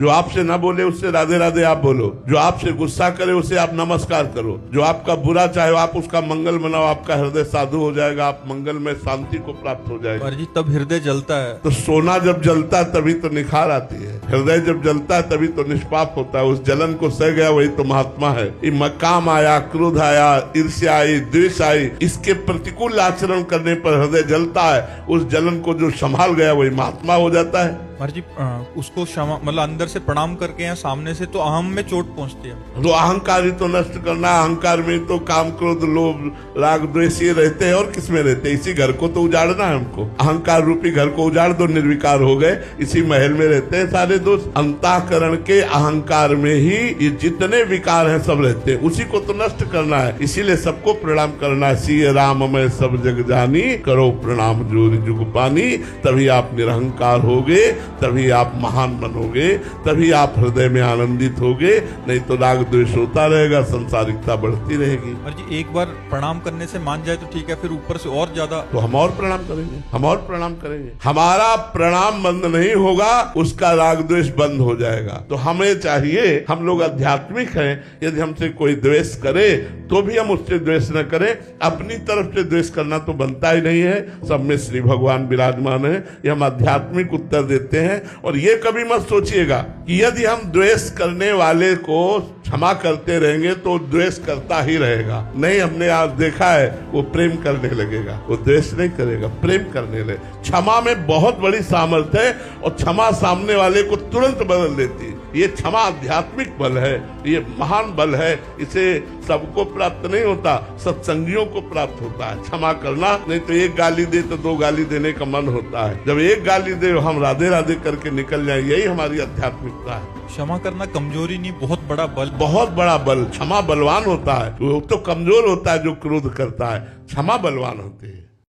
जो आपसे ना बोले उससे राधे राधे आप बोलो, जो आपसे गुस्सा करे उसे आप नमस्कार करो, जो आपका बुरा चाहे आप उसका मंगल मनाओ, आपका हृदय साधु हो जाएगा, आप मंगल में शांति को प्राप्त हो जाएगा। पर जी तब हृदय जलता है। तो सोना जब जलता है तभी तो निखार आती है, हृदय जब जलता है तभी तो निष्पाप होता है। उस जलन को सह गया वही तो महात्मा है। काम आया, क्रोध आया, ईर्ष्या आई, द्वेष आई, इसके प्रतिकूल आचरण करने पर हृदय जलता है। उस जलन को जो संभाल गया वही महात्मा हो जाता है। महाराज जी उसको क्षमा मतलब अंदर से प्रणाम करके या सामने से तो अहम में चोट पहुंचती है। तो अहंकार ही तो नष्ट करना, अहंकार में तो काम क्रोध लोभ राग द्वेष ये रहते हैं और किसमें रहते हैं? इसी घर को तो उजाड़ना है हमको। अहंकार रूपी घर को उजाड़ दो, निर्विकार हो गए, इसी महल में रहते हैं सारे दोस्त। अंतःकरण के अहंकार में ही ये जितने विकार हैं सब रहते हैं, उसी को तो नष्ट करना है। इसीलिए सबको प्रणाम करना है। सिय राम मैं सब जग जानी, करो प्रणाम जोर जुग पानी। तभी आप निरहंकार होगे, तभी आप महान बनोगे, तभी आप हृदय में आनंदित होगे। नहीं तो राग द्वेष होता रहेगा, संसारिकता बढ़ती रहेगी। और जी एक बार प्रणाम करने से मान जाए तो ठीक है, फिर ऊपर से और ज्यादा तो हम और प्रणाम करेंगे, हम और प्रणाम करेंगे। हमारा प्रणाम बंद नहीं होगा, उसका राग द्वेष बंद हो जाएगा। तो हमें चाहिए, हम लोग आध्यात्मिक हैं, यदि हमसे कोई द्वेष करे तो भी हम उससे द्वेष न करें। अपनी तरफ से द्वेष करना तो बनता ही नहीं है। सब में श्री भगवान विराजमान है, ये हम आध्यात्मिक उत्तर देते हैं। और ये कभी मत सोचिएगा कि यदि हम द्वेष करने वाले को क्षमा करते रहेंगे तो द्वेष करता ही रहेगा। नहीं, हमने आज देखा है वो प्रेम करने लगेगा, वो द्वेष नहीं करेगा, प्रेम करने लगे। क्षमा में बहुत बड़ी सामर्थ्य है और क्षमा सामने वाले को तुरंत बदल देती है। ये क्षमा आध्यात्मिक बल है, ये महान बल है। इसे सबको प्राप्त नहीं होता, सत्संगियों को प्राप्त होता है क्षमा करना। नहीं तो एक गाली दे तो दो गाली देने का मन होता है, जब एक गाली दे हम राधे राधे करके निकल जाए, यही हमारी आध्यात्मिकता है। क्षमा करना कमजोरी नहीं, बहुत बड़ा बल, बहुत बड़ा बल। क्षमा बलवान होता है, वो तो कमजोर होता है जो क्रोध करता है, क्षमा बलवान होती है।